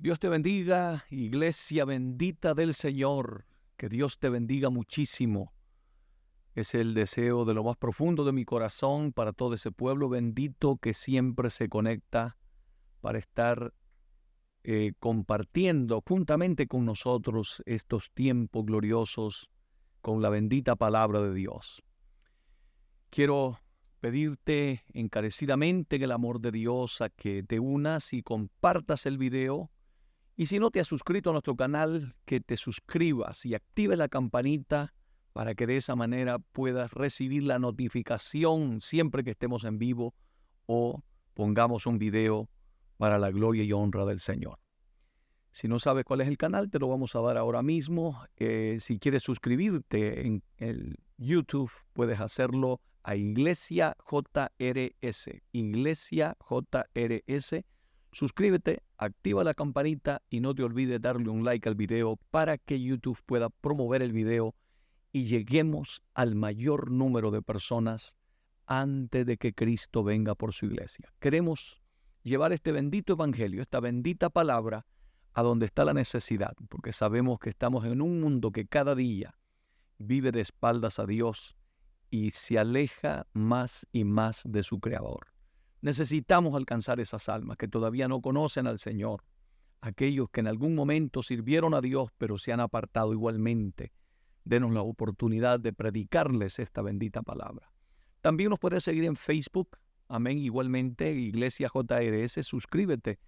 Dios te bendiga, iglesia bendita del Señor. Que Dios te bendiga muchísimo. Es el deseo de lo más profundo de mi corazón para todo ese pueblo bendito que siempre se conecta para estar compartiendo juntamente con nosotros estos tiempos gloriosos con la bendita palabra de Dios. Quiero pedirte encarecidamente en el amor de Dios a que te unas y compartas el video. Y si no te has suscrito a nuestro canal, que te suscribas y actives la campanita para que de esa manera puedas recibir la notificación siempre que estemos en vivo o pongamos un video para la gloria y honra del Señor. Si no sabes cuál es el canal, te lo vamos a dar ahora mismo. Si quieres suscribirte en el YouTube, puedes hacerlo a Iglesia JRS. Iglesia JRS. Suscríbete, activa la campanita y no te olvides darle un like al video para que YouTube pueda promover el video y lleguemos al mayor número de personas antes de que Cristo venga por su iglesia. Queremos llevar este bendito evangelio, esta bendita palabra, a donde está la necesidad, porque sabemos que estamos en un mundo que cada día vive de espaldas a Dios y se aleja más y más de su Creador. Necesitamos alcanzar esas almas que todavía no conocen al Señor, aquellos que en algún momento sirvieron a Dios pero se han apartado igualmente. Denos la oportunidad de predicarles esta bendita palabra. También nos puedes seguir en Facebook, amén, igualmente, Iglesia JRS, suscríbete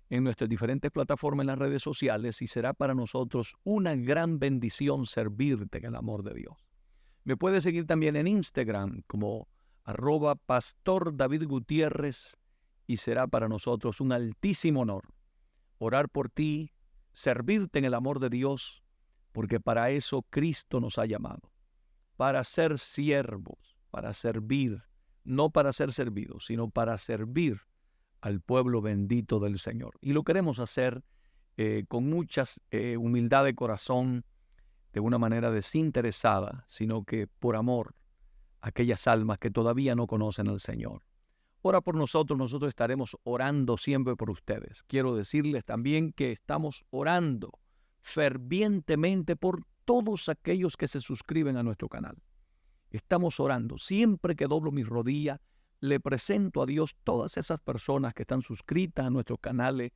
en nuestras diferentes plataformas en las redes sociales y será para nosotros una gran bendición servirte en el amor de Dios. Me puedes seguir también en Instagram como @Pastor David Gutiérrez y será para nosotros un altísimo honor orar por ti, servirte en el amor de Dios, porque para eso Cristo nos ha llamado, para ser siervos, para servir, no para ser servidos, sino para servir al pueblo bendito del Señor. Y lo queremos hacer con mucha humildad de corazón, de una manera desinteresada, sino que por amor a aquellas almas que todavía no conocen al Señor. Ora por nosotros, nosotros estaremos orando siempre por ustedes. Quiero decirles también que estamos orando fervientemente por todos aquellos que se suscriben a nuestro canal. Estamos orando. Siempre que doblo mis rodillas, le presento a Dios todas esas personas que están suscritas a nuestros canales.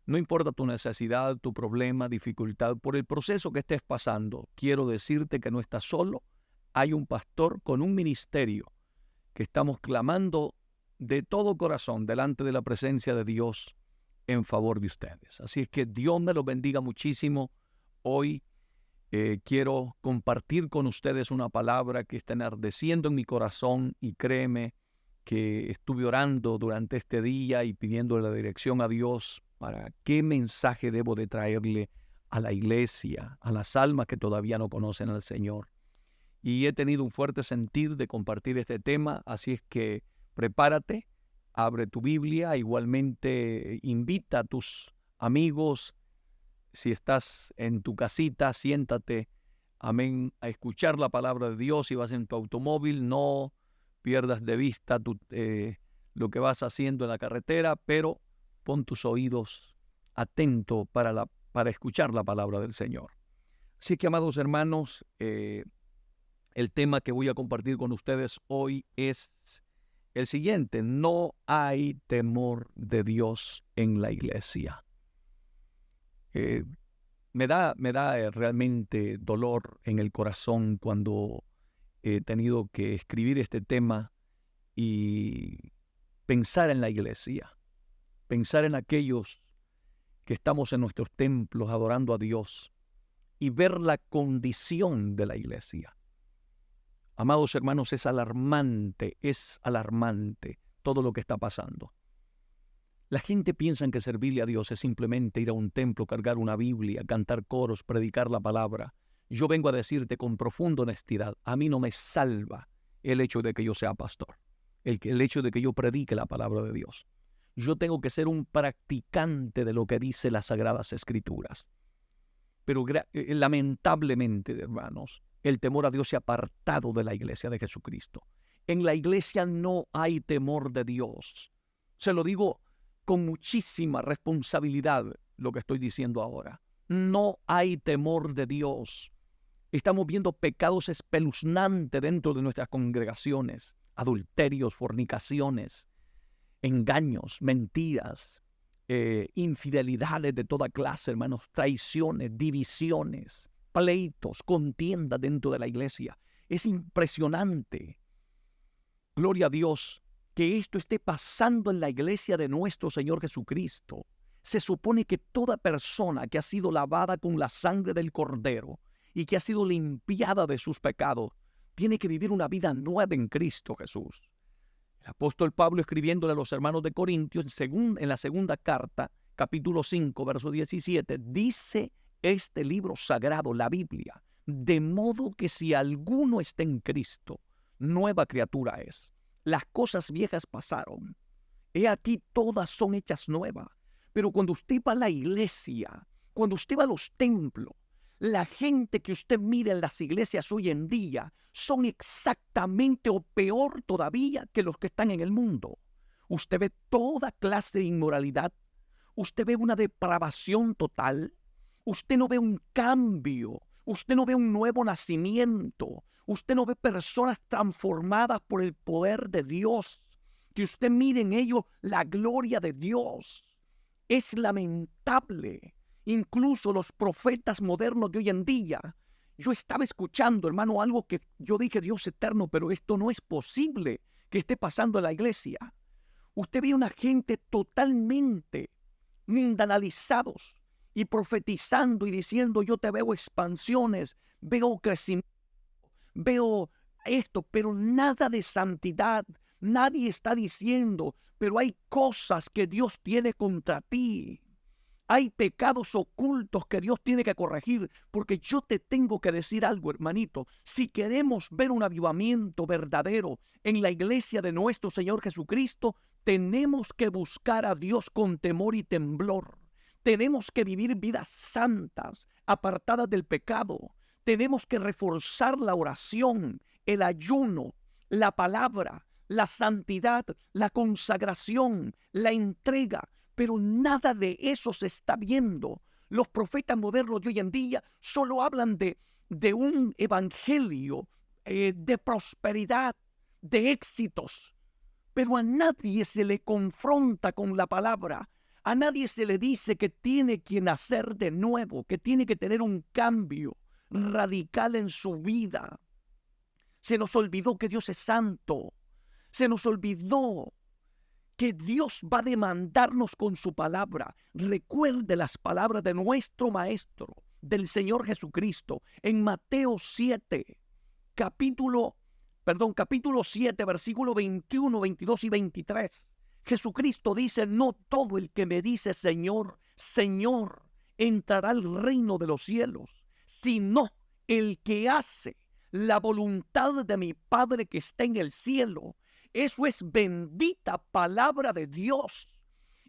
No importa tu necesidad, tu problema, dificultad, por el proceso que estés pasando, quiero decirte que no estás solo. Hay un pastor con un ministerio que estamos clamando de todo corazón delante de la presencia de Dios en favor de ustedes. Así es que Dios me los bendiga muchísimo. Hoy quiero compartir con ustedes una palabra que está enardeciendo en mi corazón y créeme que estuve orando durante este día y pidiéndole la dirección a Dios para qué mensaje debo de traerle a la iglesia, a las almas que todavía no conocen al Señor. Y he tenido un fuerte sentir de compartir este tema, así es que prepárate, abre tu Biblia, igualmente invita a tus amigos. Si estás en tu casita, siéntate, amén, a escuchar la palabra de Dios. Si vas en tu automóvil, no pierdas de vista lo que vas haciendo en la carretera, pero pon tus oídos atentos para escuchar la palabra del Señor. Así que, amados hermanos, el tema que voy a compartir con ustedes hoy es el siguiente: no hay temor de Dios en la iglesia. Me da realmente dolor en el corazón cuando he tenido que escribir este tema y pensar en la iglesia, pensar en aquellos que estamos en nuestros templos adorando a Dios y ver la condición de la iglesia. Amados hermanos, es alarmante todo lo que está pasando. La gente piensa que servirle a Dios es simplemente ir a un templo, cargar una Biblia, cantar coros, predicar la palabra. Yo vengo a decirte con profunda honestidad, a mí no me salva el hecho de que yo sea pastor, el hecho de que yo predique la palabra de Dios. Yo tengo que ser un practicante de lo que dice las Sagradas Escrituras. Pero lamentablemente, hermanos, el temor a Dios se ha apartado de la iglesia de Jesucristo. En la iglesia no hay temor de Dios. Se lo digo con muchísima responsabilidad. lo que estoy diciendo ahora. No hay temor de Dios. Estamos viendo pecados espeluznantes dentro de nuestras congregaciones. Adulterios, fornicaciones, engaños, mentiras, infidelidades de toda clase, hermanos, traiciones, divisiones, pleitos, contiendas dentro de la iglesia. Es impresionante, gloria a Dios, que esto esté pasando en la iglesia de nuestro Señor Jesucristo. Se supone que toda persona que ha sido lavada con la sangre del Cordero y que ha sido limpiada de sus pecados, tiene que vivir una vida nueva en Cristo Jesús. El apóstol Pablo, escribiéndole a los hermanos de Corintios, en la segunda carta, capítulo 5, verso 17, dice este libro sagrado, la Biblia: de modo que si alguno está en Cristo, nueva criatura es. Las cosas viejas pasaron. He aquí, todas son hechas nuevas. Pero cuando usted va a la iglesia, cuando usted va a los templos, la gente que usted mira en las iglesias hoy en día son exactamente o peor todavía que los que están en el mundo. Usted ve toda clase de inmoralidad. Usted ve una depravación total. Usted no ve un cambio. Usted no ve un nuevo nacimiento. Usted no ve personas transformadas por el poder de Dios. Que usted mire en ellos la gloria de Dios. Es lamentable. Incluso los profetas modernos de hoy en día. Yo estaba escuchando, hermano, algo que yo dije: Dios eterno, pero esto no es posible que esté pasando en la iglesia. Usted ve una gente totalmente mundanalizados y profetizando y diciendo: yo te veo expansiones, veo crecimiento, veo esto, pero nada de santidad. Nadie está diciendo: pero hay cosas que Dios tiene contra ti. Hay pecados ocultos que Dios tiene que corregir, porque yo te tengo que decir algo, hermanito. Si queremos ver un avivamiento verdadero en la iglesia de nuestro Señor Jesucristo, tenemos que buscar a Dios con temor y temblor. Tenemos que vivir vidas santas, apartadas del pecado. Tenemos que reforzar la oración, el ayuno, la palabra, la santidad, la consagración, la entrega. Pero nada de eso se está viendo. Los profetas modernos de hoy en día solo hablan de un evangelio de prosperidad, de éxitos. Pero a nadie se le confronta con la palabra. A nadie se le dice que tiene que nacer de nuevo, que tiene que tener un cambio radical en su vida. Se nos olvidó que Dios es santo. Se nos olvidó que Dios va a demandarnos con su palabra. Recuerde las palabras de nuestro Maestro, del Señor Jesucristo, en Mateo 7, capítulo 7, versículo 21, 22 y 23. Jesucristo dice: no todo el que me dice Señor, Señor, entrará al reino de los cielos, sino el que hace la voluntad de mi Padre que está en el cielo. Eso es bendita palabra de Dios.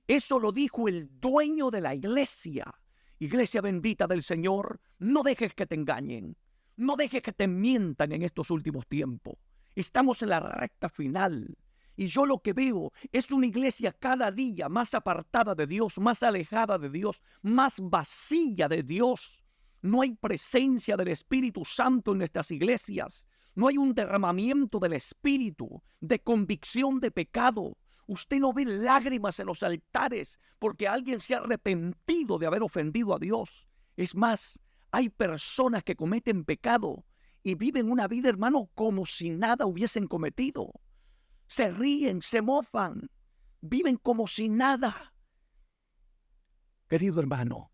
Eso lo dijo el dueño de la iglesia. Iglesia bendita del Señor, no dejes que te engañen. No dejes que te mientan en estos últimos tiempos. Estamos en la recta final. Y yo lo que veo es una iglesia cada día más apartada de Dios, más alejada de Dios, más vacía de Dios. No hay presencia del Espíritu Santo en nuestras iglesias. No hay un derramamiento del Espíritu, de convicción de pecado. Usted no ve lágrimas en los altares porque alguien se ha arrepentido de haber ofendido a Dios. Es más, hay personas que cometen pecado y viven una vida, hermano, como si nada hubiesen cometido. Se ríen, se mofan, viven como si nada. Querido hermano,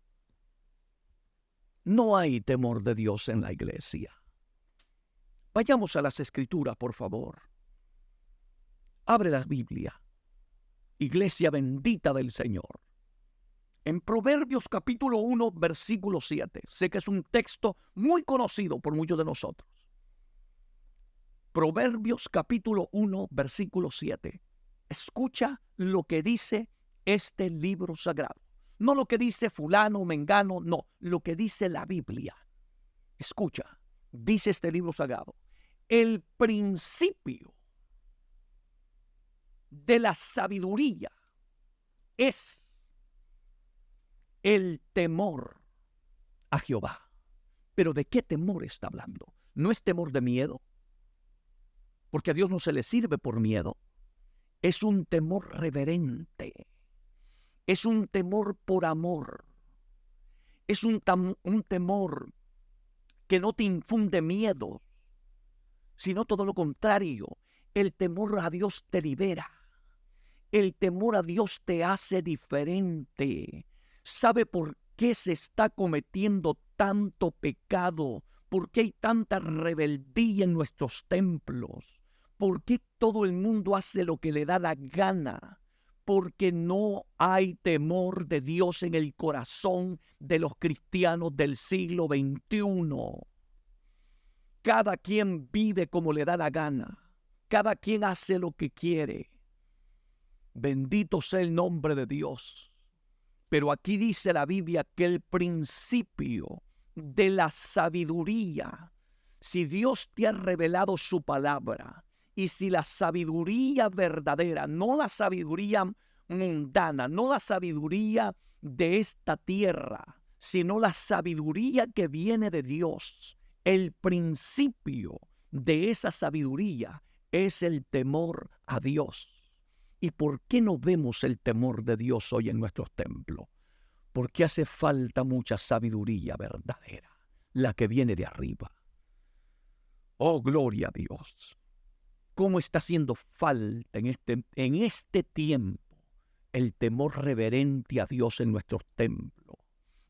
no hay temor de Dios en la iglesia. Vayamos a las Escrituras, por favor. Abre la Biblia. Iglesia bendita del Señor. En Proverbios capítulo 1, versículo 7. Sé que es un texto muy conocido por muchos de nosotros. Proverbios capítulo 1, versículo 7. Escucha lo que dice este libro sagrado. No lo que dice fulano, mengano, no. Lo que dice la Biblia. Escucha, dice este libro sagrado: el principio de la sabiduría es el temor a Jehová. ¿Pero de qué temor está hablando? No es temor de miedo, porque a Dios no se le sirve por miedo. Es un temor reverente. Es un temor por amor. Es un temor que no te infunde miedo, sino todo lo contrario. El temor a Dios te libera. El temor a Dios te hace diferente. ¿Sabe por qué se está cometiendo tanto pecado? ¿Por qué hay tanta rebeldía en nuestros templos? ¿Por qué todo el mundo hace lo que le da la gana? Porque no hay temor de Dios en el corazón de los cristianos del siglo XXI. Cada quien vive como le da la gana. Cada quien hace lo que quiere. Bendito sea el nombre de Dios. Pero aquí dice la Biblia que el principio de la sabiduría, si Dios te ha revelado su palabra, y si la sabiduría verdadera, no la sabiduría mundana, no la sabiduría de esta tierra, sino la sabiduría que viene de Dios, el principio de esa sabiduría es el temor a Dios. ¿Y por qué no vemos el temor de Dios hoy en nuestros templos? Porque hace falta mucha sabiduría verdadera, la que viene de arriba. Oh, gloria a Dios. ¿Cómo está haciendo falta en este tiempo el temor reverente a Dios en nuestros templos?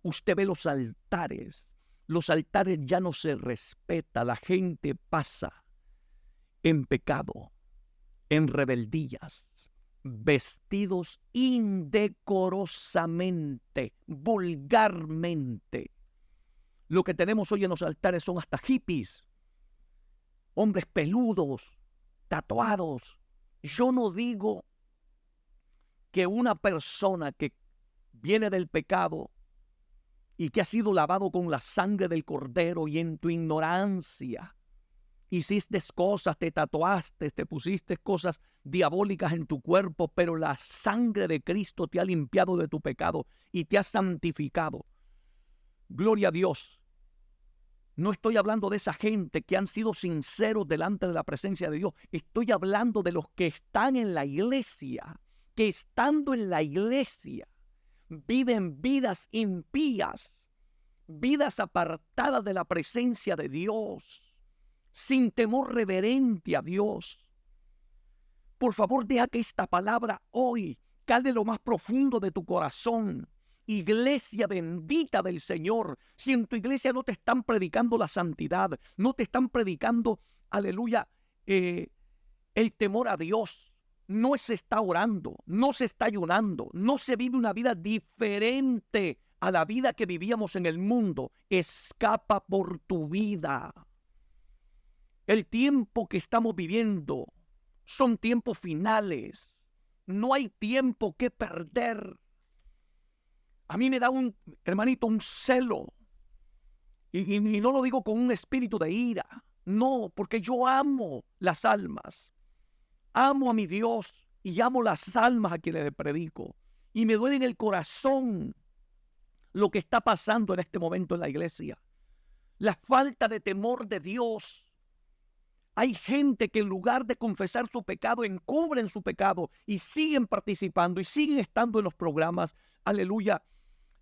Usted ve los altares ya no se respeta, la gente pasa en pecado, en rebeldías, vestidos indecorosamente, vulgarmente. Lo que tenemos hoy en los altares son hasta hippies, hombres peludos, tatuados. Yo no digo que una persona que viene del pecado y que ha sido lavado con la sangre del Cordero y en tu ignorancia hiciste cosas, te tatuaste, te pusiste cosas diabólicas en tu cuerpo, pero la sangre de Cristo te ha limpiado de tu pecado y te ha santificado. Gloria a Dios. No estoy hablando de esa gente que han sido sinceros delante de la presencia de Dios. Estoy hablando de los que están en la iglesia, que estando en la iglesia viven vidas impías, vidas apartadas de la presencia de Dios, sin temor reverente a Dios. Por favor, deja que esta palabra hoy cale lo más profundo de tu corazón. Iglesia bendita del Señor, si en tu iglesia no te están predicando la santidad, no te están predicando, aleluya, el temor a Dios, no se está orando, no se está ayunando, no se vive una vida diferente a la vida que vivíamos en el mundo, escapa por tu vida. El tiempo que estamos viviendo son tiempos finales, no hay tiempo que perder. A mí me da hermanito, un celo. Y no lo digo con un espíritu de ira. No, porque yo amo las almas. Amo a mi Dios y amo las almas a quienes le predico. Y me duele en el corazón lo que está pasando en este momento en la iglesia. La falta de temor de Dios. Hay gente que en lugar de confesar su pecado, encubren su pecado y siguen participando y siguen estando en los programas, aleluya,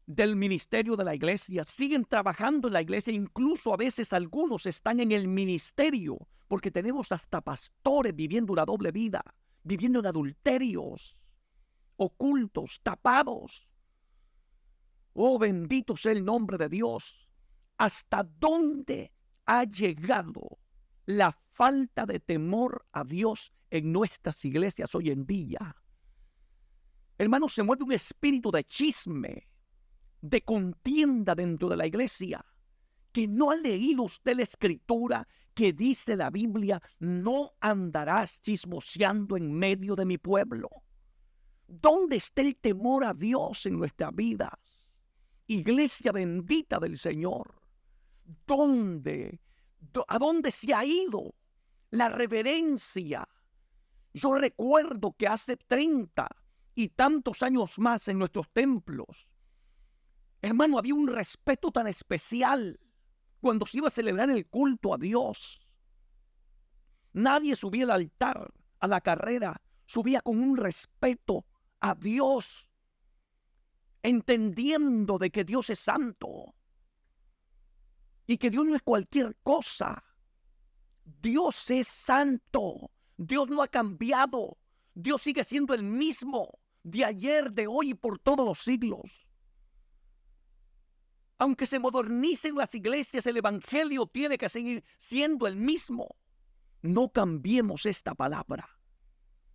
del ministerio de la iglesia, siguen trabajando en la iglesia, incluso a veces algunos están en el ministerio, porque tenemos hasta pastores viviendo una doble vida, viviendo en adulterios, ocultos, tapados. Oh, bendito sea el nombre de Dios. ¿Hasta dónde ha llegado la falta de temor a Dios en nuestras iglesias hoy en día? Hermanos, se mueve un espíritu de chisme, de contienda dentro de la iglesia, que no ha leído usted la escritura que dice la Biblia: no andarás chismoseando en medio de mi pueblo. ¿Dónde está el temor a Dios en nuestras vidas? Iglesia bendita del Señor, ¿a dónde se ha ido la reverencia? Yo recuerdo que hace 30 y tantos años más en nuestros templos, Hermano, había un respeto tan especial cuando se iba a celebrar el culto a Dios. Nadie subía al altar, a la carrera, subía con un respeto a Dios, entendiendo de que Dios es santo y que Dios no es cualquier cosa. Dios es santo. Dios no ha cambiado. Dios sigue siendo el mismo de ayer, de hoy y por todos los siglos. Aunque se modernicen las iglesias, el evangelio tiene que seguir siendo el mismo. No cambiemos esta palabra.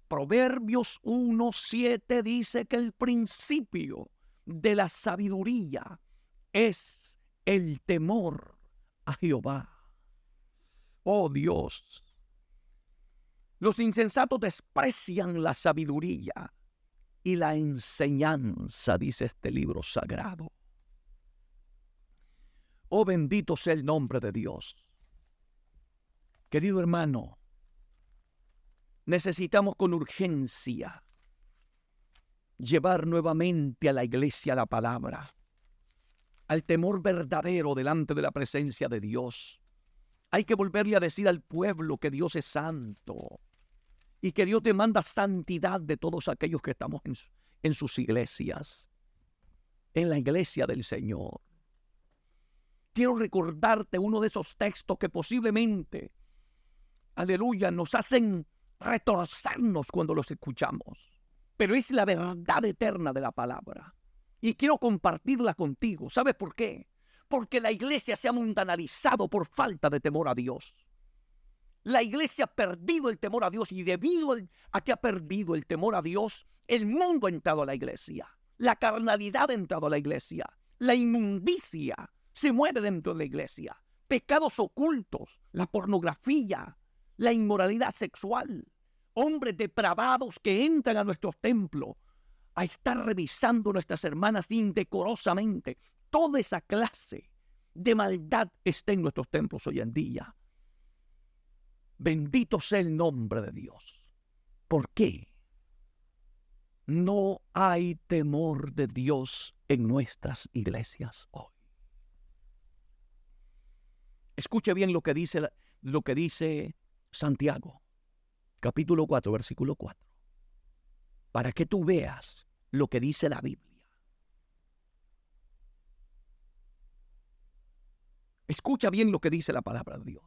Proverbios 1:7 dice que el principio de la sabiduría es el temor a Jehová. Oh Dios, los insensatos desprecian la sabiduría y la enseñanza, dice este libro sagrado. Oh, bendito sea el nombre de Dios. Querido hermano, necesitamos con urgencia llevar nuevamente a la iglesia la palabra, al temor verdadero delante de la presencia de Dios. Hay que volverle a decir al pueblo que Dios es santo y que Dios demanda santidad de todos aquellos que estamos en sus iglesias, en la iglesia del Señor. Quiero recordarte uno de esos textos que posiblemente, aleluya, nos hacen retorcernos cuando los escuchamos. Pero es la verdad eterna de la palabra. Y quiero compartirla contigo. ¿Sabes por qué? Porque la iglesia se ha mundanalizado por falta de temor a Dios. La iglesia ha perdido el temor a Dios y debido a que ha perdido el temor a Dios, el mundo ha entrado a la iglesia. La carnalidad ha entrado a la iglesia. La inmundicia se mueve dentro de la iglesia. Pecados ocultos, la pornografía, la inmoralidad sexual. Hombres depravados que entran a nuestros templos a estar revisando nuestras hermanas indecorosamente. Toda esa clase de maldad está en nuestros templos hoy en día. Bendito sea el nombre de Dios. ¿Por qué? No hay temor de Dios en nuestras iglesias hoy. Escuche bien lo que dice Santiago, capítulo 4, versículo 4. Para que tú veas lo que dice la Biblia. Escucha bien lo que dice la palabra de Dios.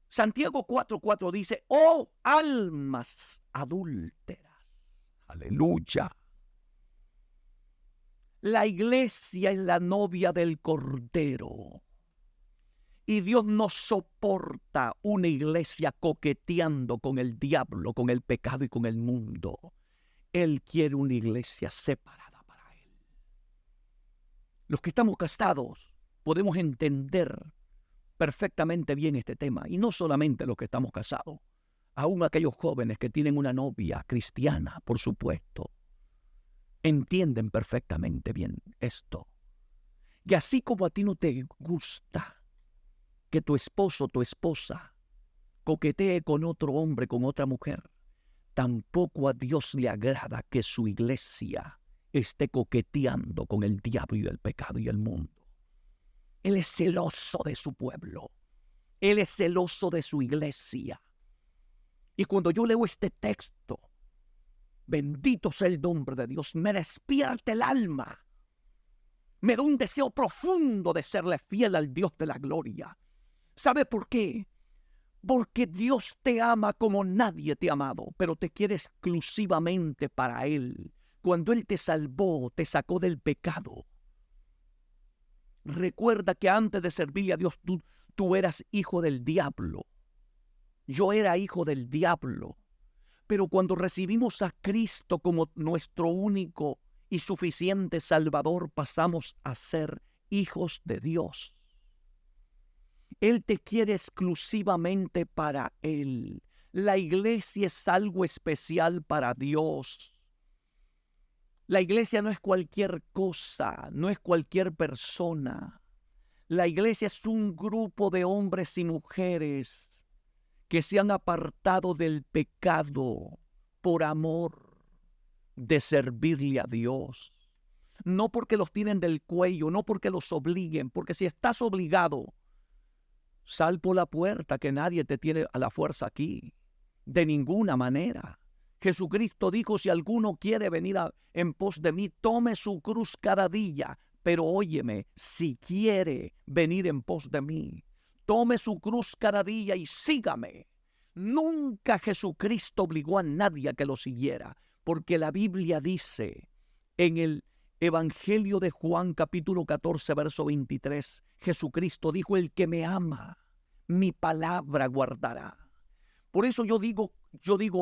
Santiago 4:4 dice: oh almas adúlteras, aleluya. La iglesia es la novia del Cordero. Y Dios no soporta una iglesia coqueteando con el diablo, con el pecado y con el mundo. Él quiere una iglesia separada para Él. Los que estamos casados podemos entender perfectamente bien este tema. Y no solamente los que estamos casados, aún aquellos jóvenes que tienen una novia cristiana, por supuesto, entienden perfectamente bien esto. Y así como a ti no te gusta que tu esposo o tu esposa coquetee con otro hombre, con otra mujer, tampoco a Dios le agrada que su iglesia esté coqueteando con el diablo y el pecado y el mundo. Él es celoso de su pueblo. Él es celoso de su iglesia. Y cuando yo leo este texto, bendito sea el nombre de Dios, me despierta el alma. Me da un deseo profundo de serle fiel al Dios de la gloria. ¿Sabe por qué? Porque Dios te ama como nadie te ha amado, pero te quiere exclusivamente para Él. Cuando Él te salvó, te sacó del pecado. Recuerda que antes de servirle a Dios, tú eras hijo del diablo. Yo era hijo del diablo. Pero cuando recibimos a Cristo como nuestro único y suficiente Salvador, pasamos a ser hijos de Dios. Él te quiere exclusivamente para Él. La iglesia es algo especial para Dios. La iglesia no es cualquier cosa, no es cualquier persona. La iglesia es un grupo de hombres y mujeres que se han apartado del pecado por amor de servirle a Dios. no porque los tienen del cuello, no porque los obliguen, porque si estás obligado, sal por la puerta, que nadie te tiene a la fuerza aquí, de ninguna manera. Jesucristo dijo, si alguno quiere venir en pos de mí, tome su cruz cada día. Pero óyeme, si quiere venir en pos de mí, tome su cruz cada día y sígame. Nunca Jesucristo obligó a nadie a que lo siguiera, porque la Biblia dice en el Evangelio de Juan, capítulo 14, verso 23, Jesucristo dijo, el que me ama, mi palabra guardará. Por eso yo digo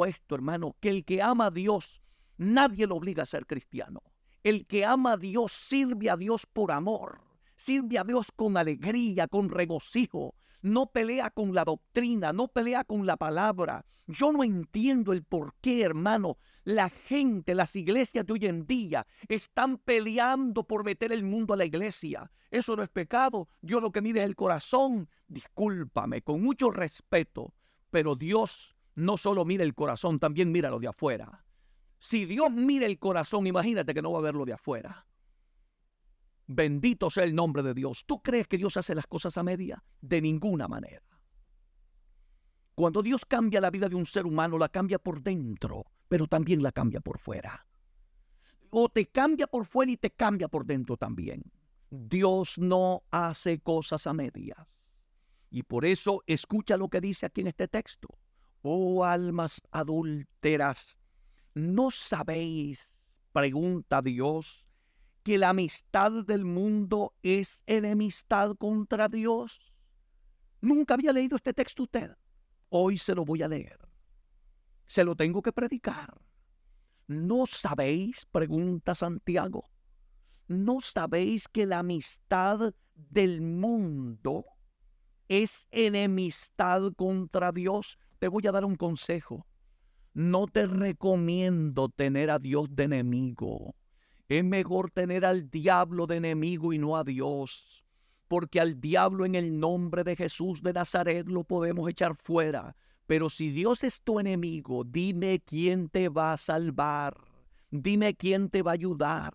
esto, hermano, que el que ama a Dios, nadie lo obliga a ser cristiano. El que ama a Dios sirve a Dios por amor, sirve a Dios con alegría, con regocijo. No pelea con la doctrina, no pelea con la palabra. Yo no entiendo el por qué, hermano, la gente, las iglesias de hoy en día están peleando por meter el mundo a la iglesia. Eso no es pecado. Dios lo que mide es el corazón. Discúlpame, con mucho respeto, pero Dios no solo mira el corazón, también mira lo de afuera. Si Dios mira el corazón, imagínate que no va a ver lo de afuera. Bendito sea el nombre de Dios. ¿Tú crees que Dios hace las cosas a media? De ninguna manera. Cuando Dios cambia la vida de un ser humano, la cambia por dentro, pero también la cambia por fuera. O te cambia por fuera y te cambia por dentro también. Dios no hace cosas a medias. Y por eso escucha lo que dice aquí en este texto. Oh almas adúlteras, ¿no sabéis, pregunta Dios, que la amistad del mundo es enemistad contra Dios? Nunca había leído este texto usted. Hoy se lo voy a leer. Se lo tengo que predicar. ¿No sabéis, pregunta Santiago, no sabéis que la amistad del mundo es enemistad contra Dios? Te voy a dar un consejo. No te recomiendo tener a Dios de enemigo. Es mejor tener al diablo de enemigo y no a Dios, porque al diablo en el nombre de Jesús de Nazaret lo podemos echar fuera. Pero si Dios es tu enemigo, dime quién te va a salvar, dime quién te va a ayudar,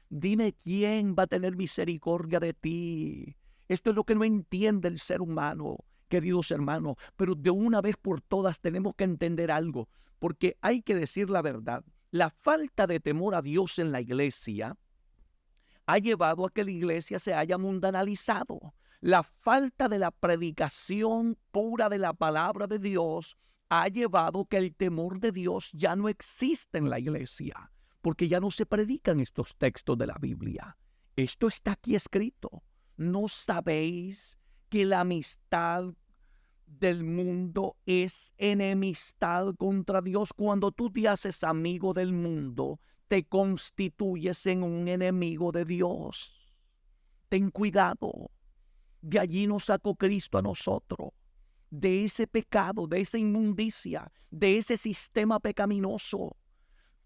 dime quién va a tener misericordia de ti. Esto es lo que no entiende el ser humano, queridos hermanos, pero de una vez por todas tenemos que entender algo, porque hay que decir la verdad. La falta de temor a Dios en la iglesia ha llevado a que la iglesia se haya mundanalizado. La falta de la predicación pura de la palabra de Dios ha llevado que el temor de Dios ya no existe en la iglesia, porque ya no se predican estos textos de la Biblia. Esto está aquí escrito. ¿No sabéis que la amistad del mundo es enemistad contra Dios? Cuando tú te haces amigo del mundo, te constituyes en un enemigo de Dios. Ten cuidado. De allí nos sacó Cristo a nosotros, de ese pecado, de esa inmundicia, de ese sistema pecaminoso.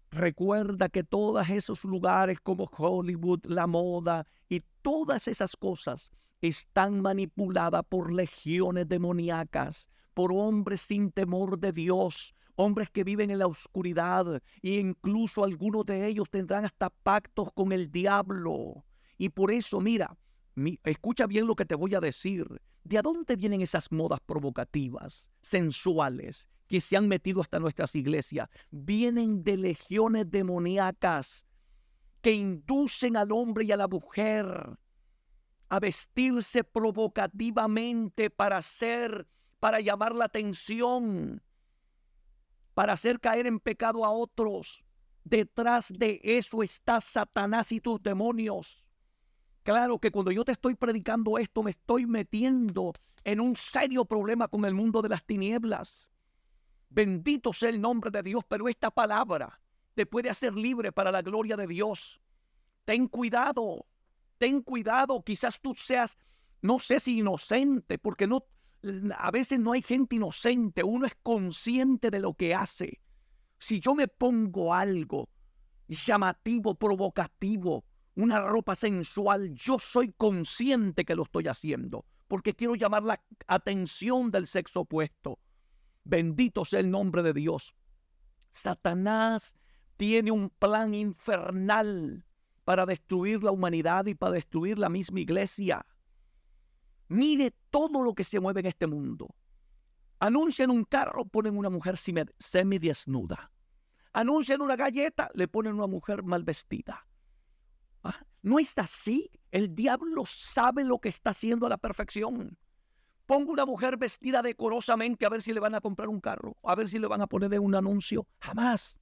Recuerda que todos esos lugares como Hollywood, la moda y todas esas cosas están manipuladas por legiones demoníacas, por hombres sin temor de Dios, hombres que viven en la oscuridad, e incluso algunos de ellos tendrán hasta pactos con el diablo. Y por eso, mira, escucha bien lo que te voy a decir. ¿De dónde vienen esas modas provocativas, sensuales, que se han metido hasta nuestras iglesias? Vienen de legiones demoníacas que inducen al hombre y a la mujer a vestirse provocativamente para llamar la atención, para hacer caer en pecado a otros. Detrás de eso está Satanás y tus demonios. Claro que cuando yo te estoy predicando esto, me estoy metiendo en un serio problema con el mundo de las tinieblas. Bendito sea el nombre de Dios, pero esta palabra te puede hacer libre para la gloria de Dios. Ten cuidado. Ten cuidado, quizás tú seas, no sé si inocente, porque a veces no hay gente inocente, uno es consciente de lo que hace. Si yo me pongo algo llamativo, provocativo, una ropa sensual, yo soy consciente que lo estoy haciendo, porque quiero llamar la atención del sexo opuesto. Bendito sea el nombre de Dios. Satanás tiene un plan infernal para destruir la humanidad y para destruir la misma iglesia. Mire todo lo que se mueve en este mundo. Anuncian un carro, ponen una mujer semidesnuda. Anuncian una galleta, le ponen una mujer mal vestida. ¿No es así? El diablo sabe lo que está haciendo a la perfección. Pongo una mujer vestida decorosamente a ver si le van a comprar un carro, a ver si le van a poner un anuncio. Jamás.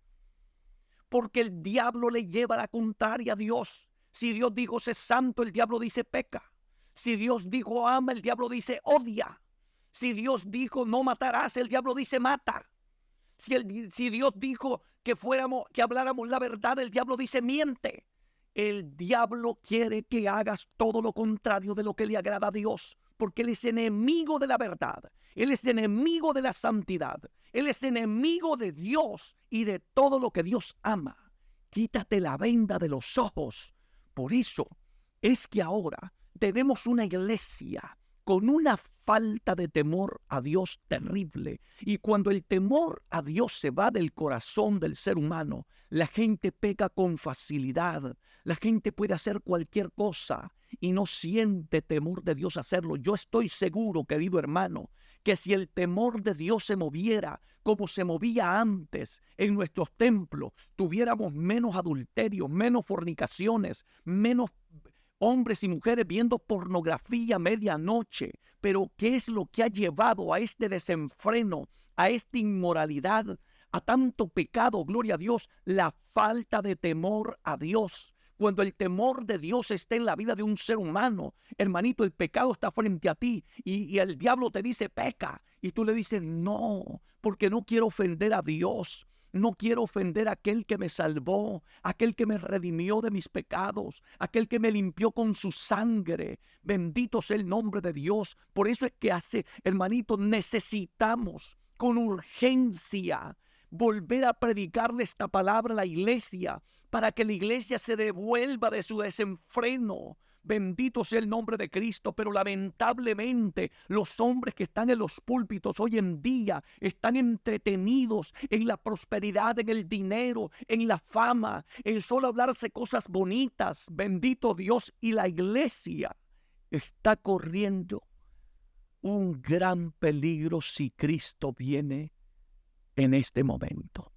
Porque el diablo le lleva la contraria a Dios. Si Dios dijo sé santo, el diablo dice peca. Si Dios dijo ama, el diablo dice odia. Si Dios dijo no matarás, el diablo dice mata. Si Dios dijo que habláramos la verdad, el diablo dice miente. El diablo quiere que hagas todo lo contrario de lo que le agrada a Dios, porque Él es enemigo de la verdad. Él es enemigo de la santidad. Él es enemigo de Dios y de todo lo que Dios ama. Quítate la venda de los ojos. Por eso es que ahora tenemos una iglesia con una falta de temor a Dios terrible. Y cuando el temor a Dios se va del corazón del ser humano, la gente peca con facilidad. La gente puede hacer cualquier cosa y no siente temor de Dios hacerlo. Yo estoy seguro, querido hermano, que si el temor de Dios se moviera como se movía antes en nuestros templos, tuviéramos menos adulterios, menos fornicaciones, menos hombres y mujeres viendo pornografía a medianoche. Pero ¿qué es lo que ha llevado a este desenfreno, a esta inmoralidad, a tanto pecado? Gloria a Dios, la falta de temor a Dios. Cuando el temor de Dios está en la vida de un ser humano, hermanito, el pecado está frente a ti y el diablo te dice peca y tú le dices no, porque no quiero ofender a Dios. No quiero ofender a aquel que me salvó, aquel que me redimió de mis pecados, aquel que me limpió con su sangre. Bendito sea el nombre de Dios. Por eso es que hermanito, necesitamos con urgencia volver a predicarle esta palabra a la iglesia, para que la iglesia se devuelva de su desenfreno. Bendito sea el nombre de Cristo, pero lamentablemente los hombres que están en los púlpitos hoy en día están entretenidos en la prosperidad, en el dinero, en la fama, en solo hablarse cosas bonitas. Bendito Dios, y la iglesia está corriendo un gran peligro si Cristo viene en este momento.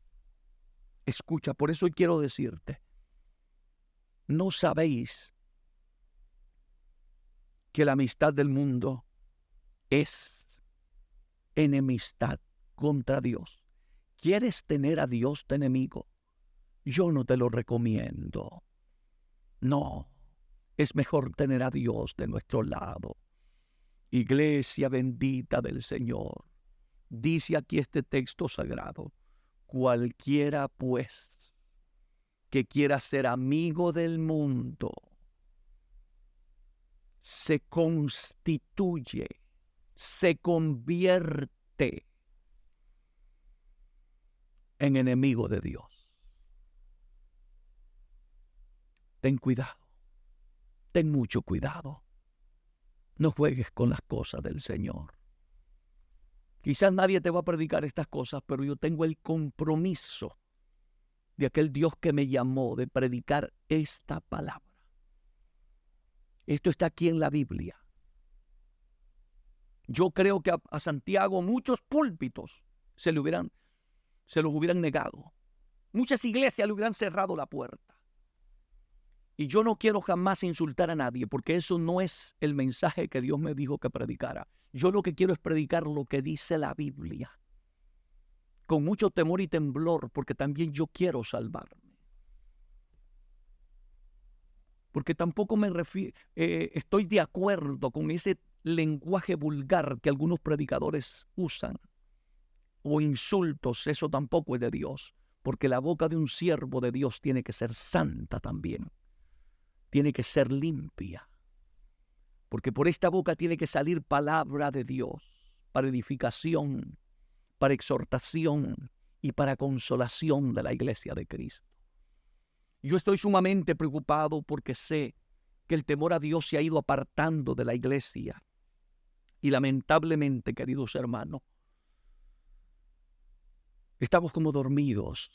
Escucha, por eso hoy quiero decirte, ¿no sabéis que la amistad del mundo es enemistad contra Dios? ¿Quieres tener a Dios de enemigo? Yo no te lo recomiendo. No, es mejor tener a Dios de nuestro lado. Iglesia bendita del Señor. Dice aquí este texto sagrado: cualquiera pues que quiera ser amigo del mundo se constituye, se convierte en enemigo de Dios. Ten cuidado, ten mucho cuidado. No juegues con las cosas del Señor. Quizás nadie te va a predicar estas cosas, pero yo tengo el compromiso de aquel Dios que me llamó de predicar esta palabra. Esto está aquí en la Biblia. Yo creo que a Santiago muchos púlpitos se los hubieran negado. Muchas iglesias le hubieran cerrado la puerta. Y yo no quiero jamás insultar a nadie, porque eso no es el mensaje que Dios me dijo que predicara. Yo lo que quiero es predicar lo que dice la Biblia, con mucho temor y temblor, porque también yo quiero salvarme. Porque tampoco estoy de acuerdo con ese lenguaje vulgar que algunos predicadores usan, o insultos. Eso tampoco es de Dios, porque la boca de un siervo de Dios tiene que ser santa también. Tiene que ser limpia, porque por esta boca tiene que salir palabra de Dios para edificación, para exhortación y para consolación de la iglesia de Cristo. Yo estoy sumamente preocupado porque sé que el temor a Dios se ha ido apartando de la iglesia. Y lamentablemente, queridos hermanos, estamos como dormidos.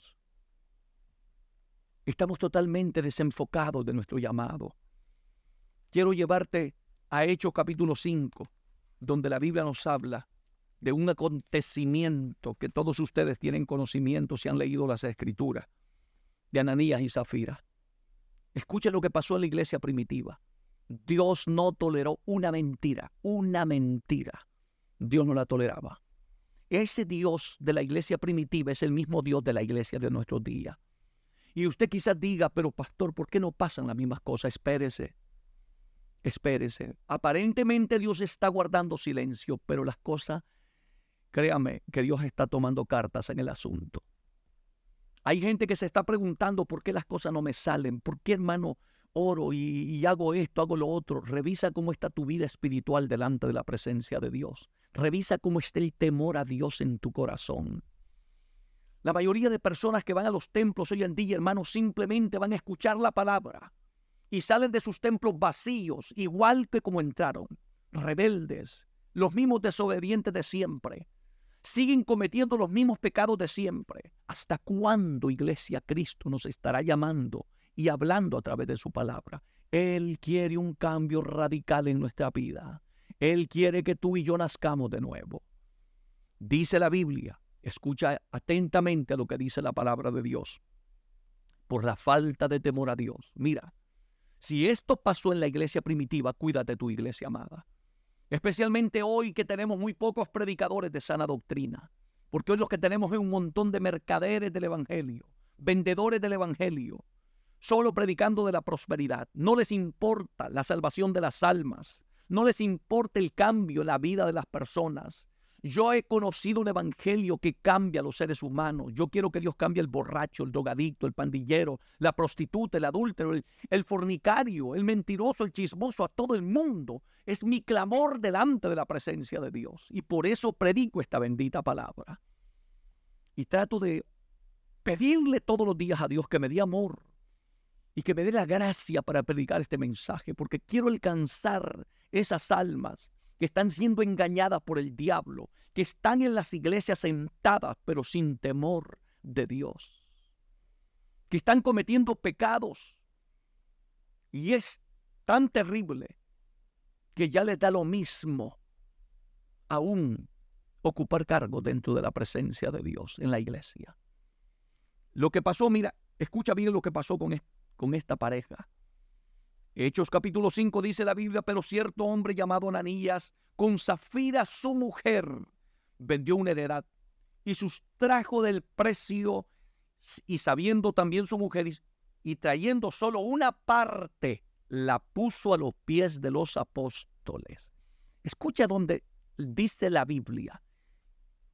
Estamos totalmente desenfocados de nuestro llamado. Quiero llevarte a Hechos capítulo 5, donde la Biblia nos habla de un acontecimiento que todos ustedes tienen conocimiento si han leído las Escrituras, de Ananías y Zafira. Escuchen lo que pasó en la iglesia primitiva. Dios no toleró una mentira, una mentira. Dios no la toleraba. Ese Dios de la iglesia primitiva es el mismo Dios de la iglesia de nuestros días. Y usted quizás diga, pero pastor, ¿por qué no pasan las mismas cosas? Espérese, espérese. Aparentemente Dios está guardando silencio, pero las cosas, créame, que Dios está tomando cartas en el asunto. Hay gente que se está preguntando por qué las cosas no me salen, por qué, hermano, oro y hago esto, hago lo otro. Revisa cómo está tu vida espiritual delante de la presencia de Dios. Revisa cómo está el temor a Dios en tu corazón. La mayoría de personas que van a los templos hoy en día, hermanos, simplemente van a escuchar la palabra y salen de sus templos vacíos, igual que como entraron, rebeldes, los mismos desobedientes de siempre. Siguen cometiendo los mismos pecados de siempre. ¿Hasta cuándo, iglesia, Cristo nos estará llamando y hablando a través de su palabra? Él quiere un cambio radical en nuestra vida. Él quiere que tú y yo nazcamos de nuevo. Dice la Biblia, escucha atentamente a lo que dice la palabra de Dios. Por la falta de temor a Dios. Mira, si esto pasó en la iglesia primitiva, cuídate tu iglesia amada. Especialmente hoy que tenemos muy pocos predicadores de sana doctrina. Porque hoy lo que tenemos es un montón de mercaderes del evangelio, vendedores del evangelio, solo predicando de la prosperidad. No les importa la salvación de las almas. No les importa el cambio en la vida de las personas. Yo he conocido un evangelio que cambia a los seres humanos. Yo quiero que Dios cambie el borracho, el drogadicto, el pandillero, la prostituta, el adúltero, el fornicario, el mentiroso, el chismoso, a todo el mundo. Es mi clamor delante de la presencia de Dios. Y por eso predico esta bendita palabra. Y trato de pedirle todos los días a Dios que me dé amor y que me dé la gracia para predicar este mensaje, porque quiero alcanzar esas almas que están siendo engañadas por el diablo, que están en las iglesias sentadas, pero sin temor de Dios, que están cometiendo pecados, y es tan terrible que ya les da lo mismo aún ocupar cargo dentro de la presencia de Dios en la iglesia. Lo que pasó, mira, escucha bien lo que pasó con esta pareja. Hechos capítulo 5 dice la Biblia, pero cierto hombre llamado Ananías, con Zafira su mujer, vendió una heredad y sustrajo del precio, y sabiendo también su mujer y trayendo solo una parte, la puso a los pies de los apóstoles. Escucha donde dice la Biblia,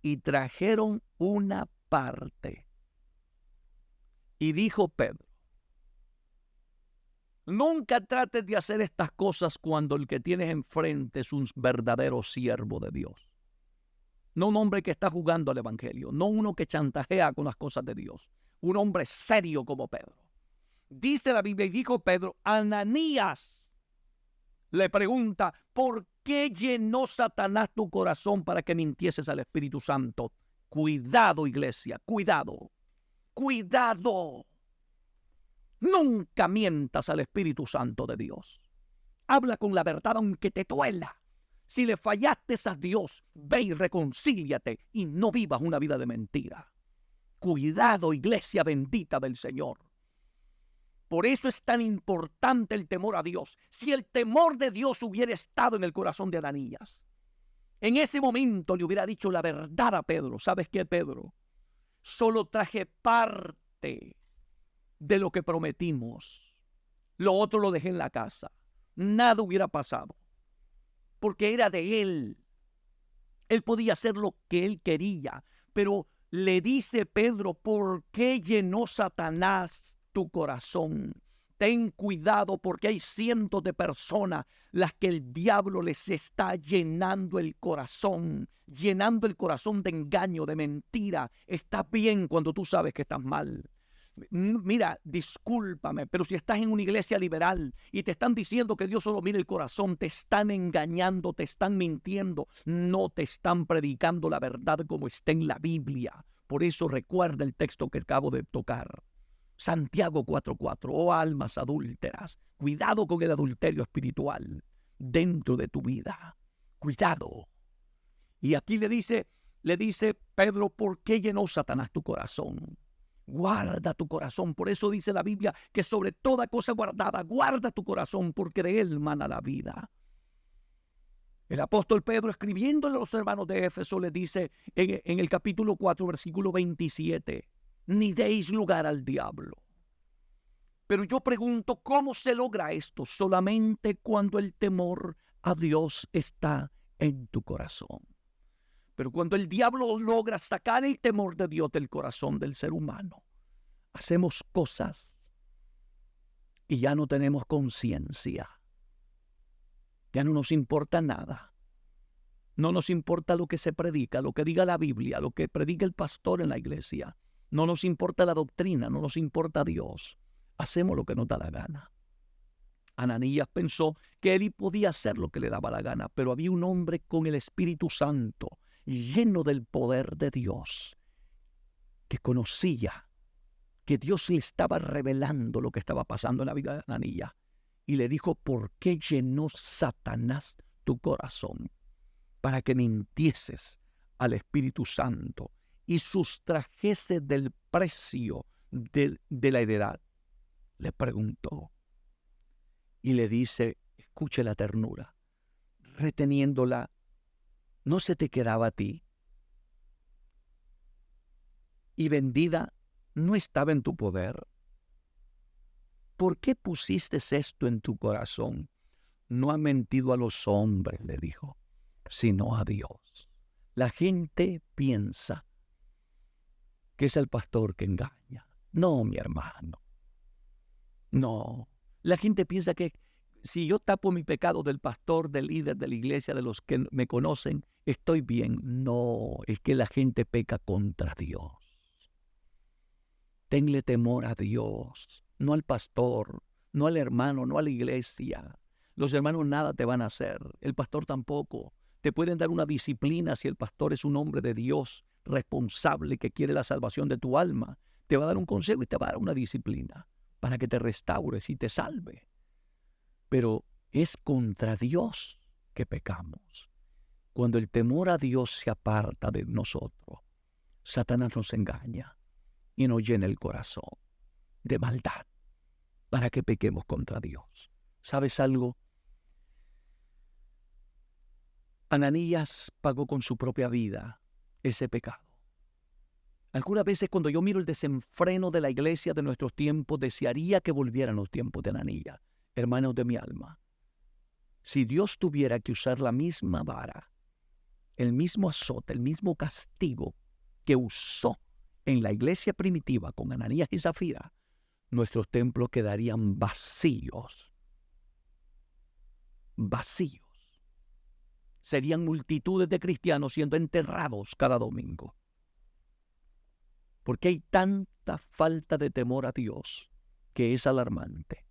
y trajeron una parte. Y dijo Pedro, nunca trates de hacer estas cosas cuando el que tienes enfrente es un verdadero siervo de Dios. No un hombre que está jugando al evangelio, no uno que chantajea con las cosas de Dios. Un hombre serio como Pedro. Dice la Biblia, y dijo Pedro, Ananías le pregunta, ¿por qué llenó Satanás tu corazón para que mintieses al Espíritu Santo? Cuidado, iglesia, cuidado, cuidado. Nunca mientas al Espíritu Santo de Dios. Habla con la verdad aunque te duela. Si le fallaste a Dios, ve y reconcíliate y no vivas una vida de mentira. Cuidado, iglesia bendita del Señor. Por eso es tan importante el temor a Dios. Si el temor de Dios hubiera estado en el corazón de Ananías, en ese momento le hubiera dicho la verdad a Pedro. ¿Sabes qué, Pedro? Solo traje parte de lo que prometimos. Lo otro lo dejé en la casa. Nada hubiera pasado. Porque era de él. Él podía hacer lo que él quería. Pero le dice Pedro, ¿por qué llenó Satanás tu corazón? Ten cuidado porque hay cientos de personas las que el diablo les está llenando el corazón de engaño, de mentira. Estás bien cuando tú sabes que estás mal. Mira, discúlpame, pero si estás en una iglesia liberal y te están diciendo que Dios solo mira el corazón, te están engañando, te están mintiendo, no te están predicando la verdad como está en la Biblia. Por eso recuerda el texto que acabo de tocar. Santiago 4:4, oh almas adúlteras, cuidado con el adulterio espiritual dentro de tu vida. Cuidado. Y aquí le dice Pedro, ¿por qué llenó Satanás tu corazón? Guarda tu corazón. Por eso dice la Biblia que sobre toda cosa guardada, guarda tu corazón, porque de él mana la vida. El apóstol Pedro, escribiéndole a los hermanos de Éfeso, le dice en el capítulo 4, versículo 27, ni deis lugar al diablo. Pero yo pregunto, ¿cómo se logra esto? Solamente cuando el temor a Dios está en tu corazón. Pero cuando el diablo logra sacar el temor de Dios del corazón del ser humano, hacemos cosas y ya no tenemos conciencia. Ya no nos importa nada. No nos importa lo que se predica, lo que diga la Biblia, lo que predica el pastor en la iglesia. No nos importa la doctrina, no nos importa Dios. Hacemos lo que nos da la gana. Ananías pensó que él podía hacer lo que le daba la gana, pero había un hombre con el Espíritu Santo, lleno del poder de Dios, que conocía que Dios le estaba revelando lo que estaba pasando en la vida de Ananías. Y le dijo, ¿por qué llenó Satanás tu corazón? Para que mintieses al Espíritu Santo y sustrajese del precio de la heredad. Le preguntó y le dice, escuche la ternura, reteniéndola, ¿no se te quedaba a ti? Y vendida, ¿no estaba en tu poder? ¿Por qué pusiste esto en tu corazón? No ha mentido a los hombres, le dijo, sino a Dios. La gente piensa que es el pastor que engaña. No, mi hermano. No. La gente piensa que si yo tapo mi pecado del pastor, del líder de la iglesia, de los que me conocen, estoy bien. No, es que la gente peca contra Dios. Tenle temor a Dios, no al pastor, no al hermano, no a la iglesia. Los hermanos nada te van a hacer, el pastor tampoco. Te pueden dar una disciplina si el pastor es un hombre de Dios, responsable, que quiere la salvación de tu alma. Te va a dar un consejo y te va a dar una disciplina para que te restaures y te salve. Pero es contra Dios que pecamos. Cuando el temor a Dios se aparta de nosotros, Satanás nos engaña y nos llena el corazón de maldad para que pequemos contra Dios. ¿Sabes algo? Ananías pagó con su propia vida ese pecado. Algunas veces cuando yo miro el desenfreno de la iglesia de nuestros tiempos, desearía que volvieran los tiempos de Ananías. Hermanos de mi alma, si Dios tuviera que usar la misma vara, el mismo azote, el mismo castigo que usó en la iglesia primitiva con Ananías y Zafira, nuestros templos quedarían vacíos. Vacíos. Serían multitudes de cristianos siendo enterrados cada domingo. Porque hay tanta falta de temor a Dios que es alarmante.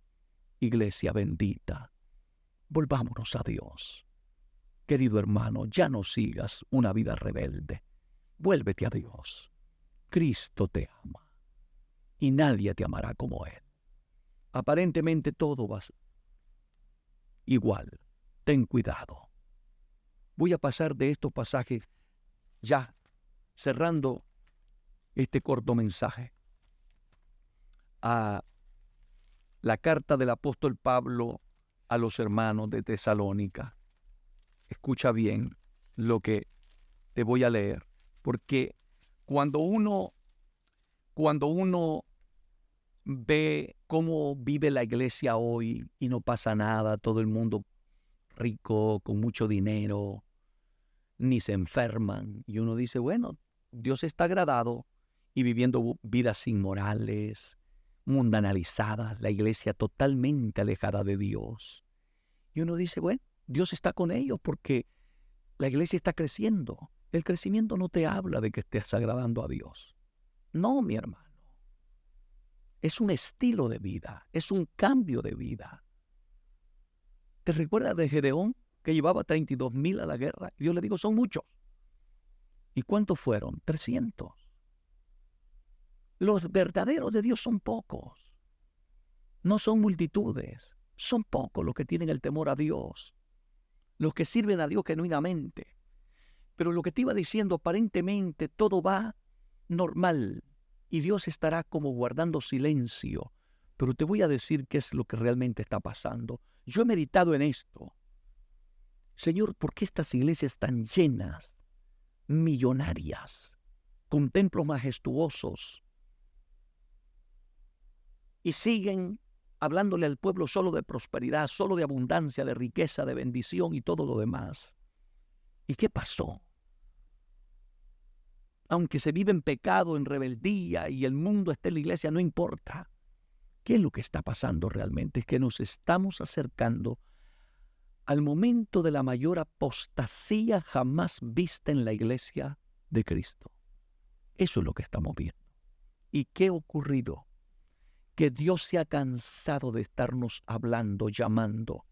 Iglesia bendita, volvámonos a Dios. Querido hermano, ya no sigas una vida rebelde. Vuélvete a Dios. Cristo te ama y nadie te amará como Él. Aparentemente todo va igual. Ten cuidado. Voy a pasar de estos pasajes ya cerrando este corto mensaje a la carta del apóstol Pablo a los hermanos de Tesalónica. Escucha bien lo que te voy a leer, porque cuando uno ve cómo vive la iglesia hoy y no pasa nada, todo el mundo rico, con mucho dinero, ni se enferman, y uno dice, bueno, Dios está agradado y viviendo vidas inmorales, mundanalizadas, la iglesia totalmente alejada de Dios. Y uno dice, bueno, Dios está con ellos porque la iglesia está creciendo. El crecimiento no te habla de que estés agradando a Dios. No, mi hermano. Es un estilo de vida, es un cambio de vida. ¿Te recuerdas de Gedeón, que llevaba 32,000 a la guerra? Y yo le digo, son muchos. ¿Y cuántos fueron? 300. Los verdaderos de Dios son pocos. No son multitudes. Son pocos los que tienen el temor a Dios. Los que sirven a Dios genuinamente. Pero lo que te iba diciendo, aparentemente todo va normal. Y Dios estará como guardando silencio. Pero te voy a decir qué es lo que realmente está pasando. Yo he meditado en esto. Señor, ¿por qué estas iglesias están llenas, millonarias, con templos majestuosos, y siguen hablándole al pueblo solo de prosperidad, solo de abundancia, de riqueza, de bendición y todo lo demás? ¿Y qué pasó? Aunque se vive en pecado, en rebeldía y el mundo esté en la iglesia, no importa. ¿Qué es lo que está pasando realmente? Es que nos estamos acercando al momento de la mayor apostasía jamás vista en la iglesia de Cristo. Eso es lo que estamos viendo. ¿Y qué ha ocurrido? Que Dios se ha cansado de estarnos hablando, llamando.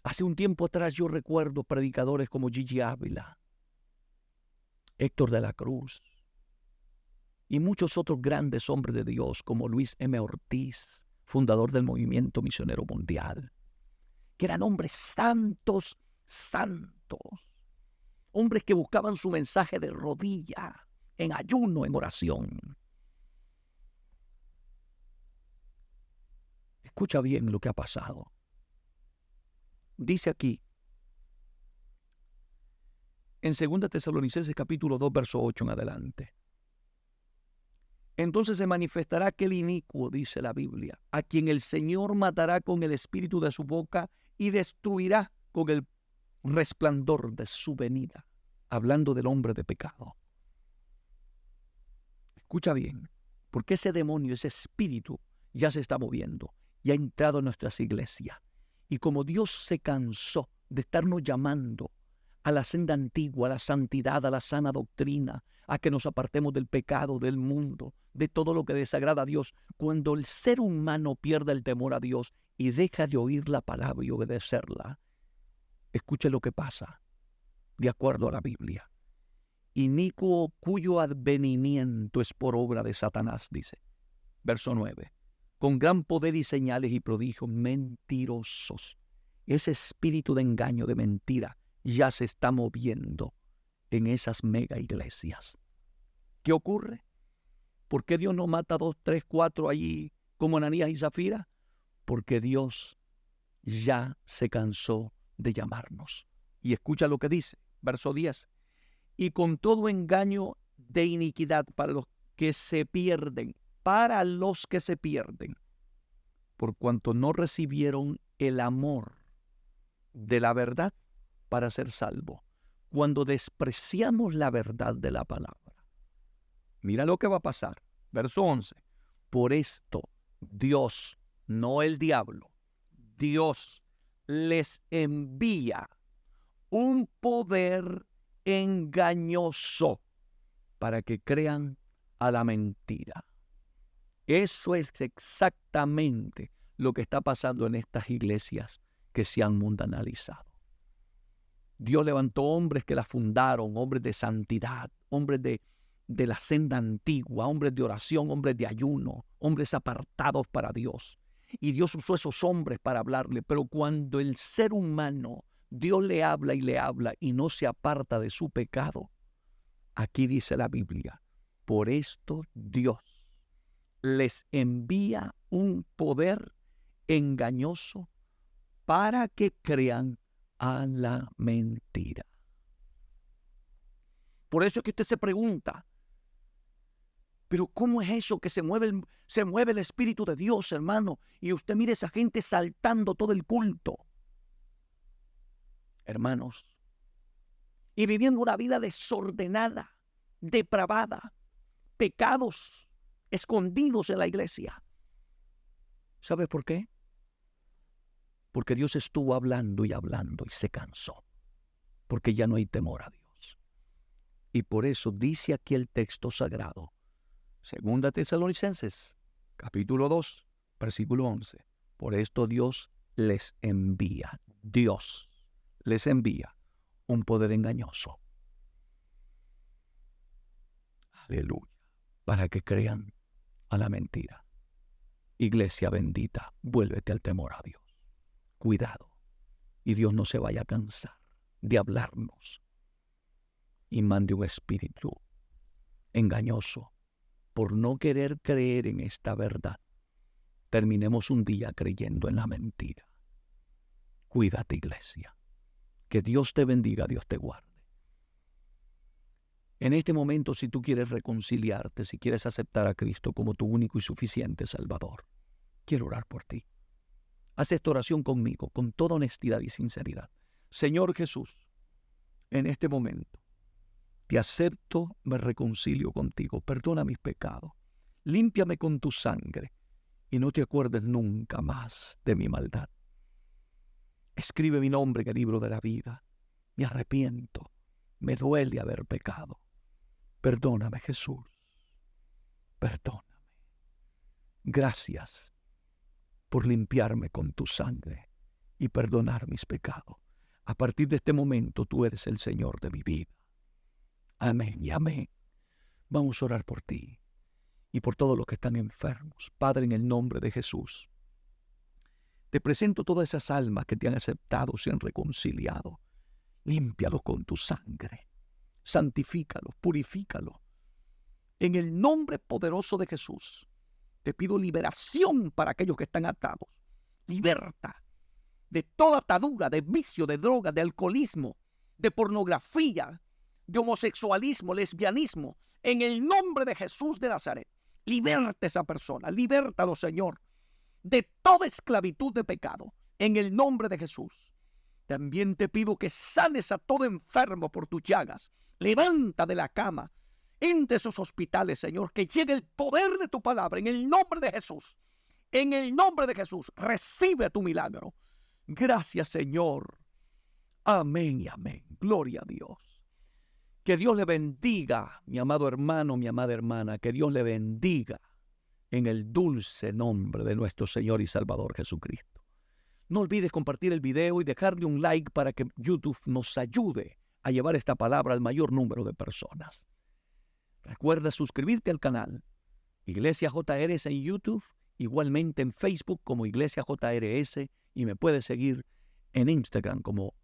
Hace un tiempo atrás yo recuerdo predicadores como Gigi Ávila, Héctor de la Cruz y muchos otros grandes hombres de Dios como Luis M. Ortiz, fundador del Movimiento Misionero Mundial, que eran hombres santos, hombres que buscaban su mensaje de rodilla, en ayuno, en oración. Escucha bien lo que ha pasado. Dice aquí, en 2 Tesalonicenses capítulo 2, verso 8 en adelante. Entonces se manifestará aquel inicuo, dice la Biblia, a quien el Señor matará con el espíritu de su boca y destruirá con el resplandor de su venida. Hablando del hombre de pecado. Escucha bien, porque ese demonio, ese espíritu ya se está moviendo y ha entrado en nuestras iglesias. Y como Dios se cansó de estarnos llamando a la senda antigua, a la santidad, a la sana doctrina, a que nos apartemos del pecado, del mundo, de todo lo que desagrada a Dios, cuando el ser humano pierde el temor a Dios y deja de oír la palabra y obedecerla, escuche lo que pasa, de acuerdo a la Biblia. Inicuo cuyo advenimiento es por obra de Satanás, dice. Verso 9. Con gran poder y señales y prodigios mentirosos. Ese espíritu de engaño, de mentira, ya se está moviendo en esas mega iglesias. ¿Qué ocurre? ¿Por qué Dios no mata 2, 3, 4 allí como Ananías y Zafira? Porque Dios ya se cansó de llamarnos. Y escucha lo que dice, verso 10. Y con todo engaño de iniquidad para los que se pierden, por cuanto no recibieron el amor de la verdad para ser salvo. Cuando despreciamos la verdad de la palabra, mira lo que va a pasar. Verso 11. Por esto Dios, no el diablo, Dios les envía un poder engañoso para que crean a la mentira. Eso es exactamente lo que está pasando en estas iglesias que se han mundanalizado. Dios levantó hombres que las fundaron, hombres de santidad, hombres de la senda antigua, hombres de oración, hombres de ayuno, hombres apartados para Dios. Y Dios usó esos hombres para hablarle, pero cuando el ser humano, Dios le habla y no se aparta de su pecado, aquí dice la Biblia, por esto Dios les envía un poder engañoso para que crean a la mentira. Por eso es que usted se pregunta, pero ¿cómo es eso que se mueve el Espíritu de Dios, hermano? Y usted mire esa gente saltando todo el culto. Hermanos, y viviendo una vida desordenada, depravada, pecados escondidos en la iglesia. ¿Sabes por qué? Porque Dios estuvo hablando y se cansó. Porque ya no hay temor a Dios. Y por eso dice aquí el texto sagrado, 2 Tesalonicenses, capítulo 2, versículo 11. Por esto Dios les envía un poder engañoso. Aleluya. para que crean a la mentira. Iglesia bendita, vuélvete al temor a Dios. Cuidado, y Dios no se vaya a cansar de hablarnos y mande un espíritu engañoso por no querer creer en esta verdad. Terminemos un día creyendo en la mentira. Cuídate, iglesia. Que Dios te bendiga, Dios te guarde. En este momento, si tú quieres reconciliarte, si quieres aceptar a Cristo como tu único y suficiente Salvador, quiero orar por ti. Haz esta oración conmigo, con toda honestidad y sinceridad. Señor Jesús, en este momento, te acepto, me reconcilio contigo. Perdona mis pecados. Límpiame con tu sangre y no te acuerdes nunca más de mi maldad. Escribe mi nombre en el libro de la vida. Me arrepiento. Me duele haber pecado. Perdóname, Jesús. Perdóname. Gracias por limpiarme con tu sangre y perdonar mis pecados. A partir de este momento tú eres el Señor de mi vida. Amén y amén. Vamos a orar por ti y por todos los que están enfermos. Padre, en el nombre de Jesús, te presento todas esas almas que te han aceptado, se han reconciliado. Límpialos con tu sangre. Santifícalos, purifícalos. En el nombre poderoso de Jesús, te pido liberación para aquellos que están atados. Libertad de toda atadura, de vicio, de droga, de alcoholismo, de pornografía, de homosexualismo, lesbianismo. En el nombre de Jesús de Nazaret, liberta a esa persona, libértalo, Señor, de toda esclavitud de pecado. En el nombre de Jesús. También te pido que sanes a todo enfermo por tus llagas. Levanta de la cama, entre esos hospitales, Señor, que llegue el poder de tu palabra. En el nombre de Jesús. En el nombre de Jesús, recibe tu milagro. Gracias, Señor. Amén y amén. Gloria a Dios. Que Dios le bendiga, mi amado hermano, mi amada hermana. Que Dios le bendiga en el dulce nombre de nuestro Señor y Salvador Jesucristo. No olvides compartir el video y dejarle un like para que YouTube nos ayude a llevar esta palabra al mayor número de personas. Recuerda suscribirte al canal Iglesia JRS en YouTube, igualmente en Facebook como Iglesia JRS, y me puedes seguir en Instagram como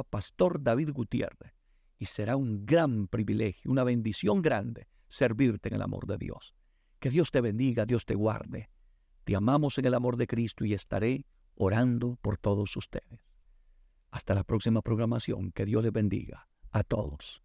@Pastor David Gutiérrez. Y será un gran privilegio, una bendición grande servirte en el amor de Dios. Que Dios te bendiga, Dios te guarde. Te amamos en el amor de Cristo y estaré orando por todos ustedes. Hasta la próxima programación. Que Dios les bendiga a todos.